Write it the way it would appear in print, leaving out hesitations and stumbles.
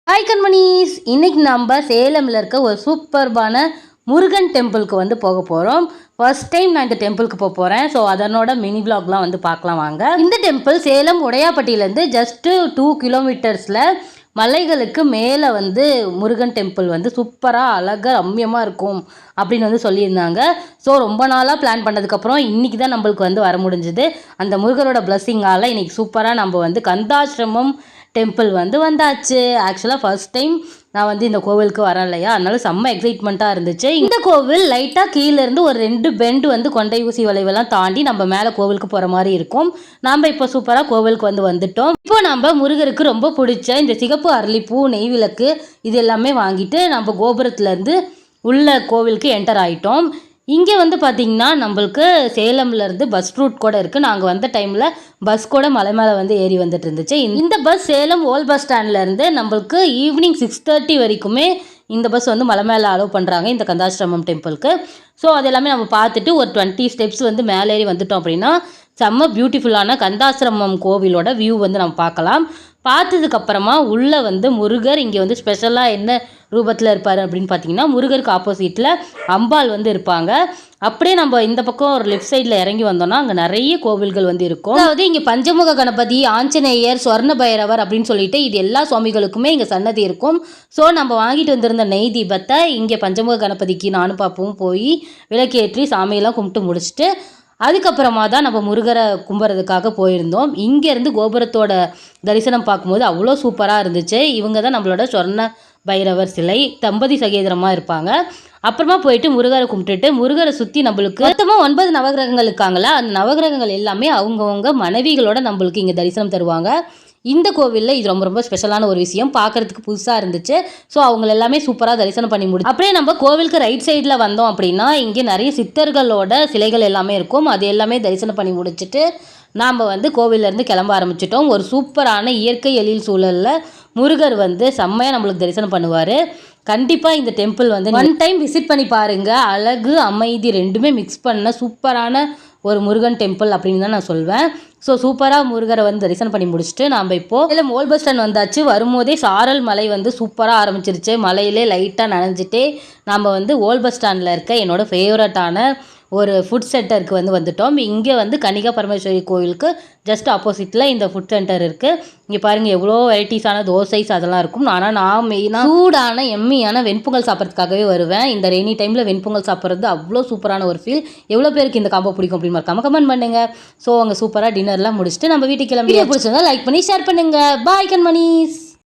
Hi கண்மணிஸ், இன்னைக்கு நம்ம சேலமில் இருக்க ஒரு சூப்பர்பான முருகன் டெம்பிளுக்கு வந்து போக போகிறோம். ஃபர்ஸ்ட் டைம் நான் இந்த டெம்பிளுக்கு போக போகிறேன். ஸோ அதனோட மினி விளாக்லாம் வந்து பார்க்கலாம் வாங்க. இந்த டெம்பிள் சேலம் உடையாப்பட்டியிலேருந்து ஜஸ்ட்டு 2 கிலோமீட்டர்ஸில் மலைகளுக்கு மேலே வந்து முருகன் டெம்பிள் வந்து சூப்பராக அழகாக ரம்யமாக இருக்கும் அப்படின்னு வந்து சொல்லியிருந்தாங்க. ஸோ ரொம்ப நாளாக பிளான் பண்ணதுக்கப்புறம் இன்றைக்கி தான் நம்மளுக்கு வந்து வர முடிஞ்சுது. அந்த முருகரோட பிளஸ்ஸிங்கால் இன்றைக்கி சூப்பராக நம்ம வந்து கந்தாசிரமம் டெம்பிள் வந்து வந்தாச்சு. ஆக்சுவலாக ஃபர்ஸ்ட் டைம் நான் வந்து இந்த கோவிலுக்கு வரேன் இல்லையா, அதனால செம்ம எக்ஸைட்மெண்ட்டாக இருந்துச்சு. இந்த கோவில் லைட்டாக கீழேருந்து ஒரு 2 பெண்டு வந்து கொண்டை ஊசி வளைவெல்லாம் தாண்டி நம்ம மேலே கோவிலுக்கு போகிற மாதிரி இருக்கும். நாம் இப்போ சூப்பராக கோவிலுக்கு வந்துட்டோம். இப்போ நம்ம முருகருக்கு ரொம்ப பிடிச்ச இந்த சிகப்பு அரளிப்பூ, நெய் விளக்கு இது எல்லாமே வாங்கிட்டு நம்ம கோபுரத்துலேருந்து உள்ள கோவிலுக்கு என்டர் ஆகிட்டோம். இங்கே வந்து பார்த்திங்கன்னா நம்மளுக்கு சேலம்லேருந்து பஸ் ரூட் கூட இருக்குது. நாங்கள் வந்த டைமில் பஸ் கூட மலை மேலே வந்து ஏறி வந்துட்டு இருந்துச்சு. இந்த பஸ் சேலம் ஓல்ட் பஸ் ஸ்டாண்ட்லேருந்து நம்மளுக்கு ஈவினிங் 6:30 வரைக்குமே இந்த பஸ் வந்து மலை மேலே அலோவ் பண்ணுறாங்க இந்த கந்தாசிரமம் டெம்பிளுக்கு. ஸோ அது எல்லாமே நம்ம பார்த்துட்டு ஒரு 20 ஸ்டெப்ஸ் வந்து மேலே ஏறி வந்துட்டோம் அப்படின்னா செம்ம பியூட்டிஃபுல்லான கந்தாசிரமம் கோவிலோட வியூ வந்து நம்ம பார்க்கலாம். பார்த்ததுக்கப்புறமா உள்ளே வந்து முருகர் இங்கே வந்து ஸ்பெஷலாக என்ன ரூபத்தில் இருப்பார் அப்படின்னு பார்த்தீங்கன்னா, முருகருக்கு ஆப்போசிட்டில் அம்பாள் வந்து இருப்பாங்க. அப்படியே நம்ம இந்த பக்கம் ஒரு லெஃப்ட் சைடில் இறங்கி வந்தோம்னா அங்கே நிறைய கோவில்கள் வந்து இருக்கும். அதாவது இங்கே பஞ்சமுக கணபதி, ஆஞ்சநேயர், சொர்ண பைரவர் அப்படின்னு சொல்லிட்டு இது எல்லா சுவாமிகளுக்குமே இங்கே சன்னதி இருக்கும். ஸோ நம்ம வாங்கிட்டு வந்திருந்த நெய் தீபத்தை இங்கே பஞ்சமுக கணபதிக்கு நானும் பாப்பும் போய் விளக்கேற்றி சாமியெல்லாம் கும்பிட்டு முடிச்சுட்டு அதுக்கப்புறமா தான் நம்ம முருகரை கும்புறதுக்காக போயிருந்தோம். இங்கேருந்து கோபுரத்தோட தரிசனம் பார்க்கும்போது அவ்வளோ சூப்பராக இருந்துச்சு. இவங்க தான் நம்மளோட சொர்ண பைரவர் சிலை, தம்பதி சகேதரமாக இருப்பாங்க. அப்புறமா போயிட்டு முருகரை கும்பிட்டுட்டு முருகரை சுற்றி நம்மளுக்கு மொத்தமாக 9 நவகிரகங்கள் இருக்காங்களா, அந்த நவகிரகங்கள் எல்லாமே அவங்கவுங்க மனைவிகளோட நம்மளுக்கு இங்கே தரிசனம் தருவாங்க. இந்த கோவிலில் இது ரொம்ப ரொம்ப ஸ்பெஷலான ஒரு விஷயம், பார்க்குறதுக்கு புதுசாக இருந்துச்சு. ஸோ அவங்க எல்லாமே சூப்பராக தரிசனம் பண்ணி முடிச்சு அப்படியே நம்ம கோவிலுக்கு ரைட் சைடில் வந்தோம் அப்படின்னா இங்கே நிறைய சித்தர்களோட சிலைகள் எல்லாமே இருக்கும். அது எல்லாமே தரிசனம் பண்ணி முடிச்சுட்டு நாம் வந்து கோவிலேருந்து கிளம்ப ஆரம்பிச்சிட்டோம். ஒரு சூப்பரான இயற்கை எழில் சூழலில் முருகர் வந்து செம்மையாக நம்மளுக்கு தரிசனம் பண்ணுவார். கண்டிப்பாக இந்த டெம்பிள் வந்து 1 டைம் விசிட் பண்ணி பாருங்கள். அழகு அமைதி ரெண்டுமே மிக்ஸ் பண்ண சூப்பரான ஒரு முருகன் டெம்பிள் அப்படின்னு தான் நான் சொல்வேன். ஸோ சூப்பராக முருகரை வந்து தரிசனம் பண்ணி முடிச்சுட்டு நாம் இப்போது இல்லை ஓல்ட் பஸ் ஸ்டாண்ட் வந்தாச்சு. வரும்போதே சாரல் மலை வந்து சூப்பராக ஆரம்பிச்சிருச்சு. மலையிலே லைட்டாக நனைஞ்சிட்டே நாம் வந்து ஓல்ட் பஸ் ஸ்டாண்டில் இருக்க என்னோடய ஃபேவரட்டான ஒரு ஃபுட் சென்டருக்கு வந்து வந்துட்டோம். இங்கே வந்து கன்னிகா பரமேஸ்வரி கோவிலுக்கு ஜஸ்ட் ஆப்போசிட்டில் இந்த ஃபுட் சென்டர் இருக்குது. இங்கே பாருங்கள் எவ்வளோ வெரைட்டிஸான தோசைஸ் அதெல்லாம் இருக்கும். ஆனால் நான் மெயினாக சூடான எம்மியான வெண்பொங்கல் சாப்பிட்றதுக்காகவே வருவேன். இந்த ரெய்னி டைமில் வெண்பொங்கல் சாப்பிட்றது அவ்வளோ சூப்பரான ஒரு ஃபீல். எவ்வளோ பேருக்கு இந்த காம்போ பிடிக்கும் அப்படின்னு மறக்காம கமெண்ட் பண்ணுங்கள். ஸோ அங்கே சூப்பராக டின்னர்லாம் முடிச்சுட்டு நம்ம வீட்டுக்கு கிளம்பி பிடிச்சிருந்தா லைக் பண்ணி ஷேர் பண்ணுங்கள். பாய் கண்மணிஸ்.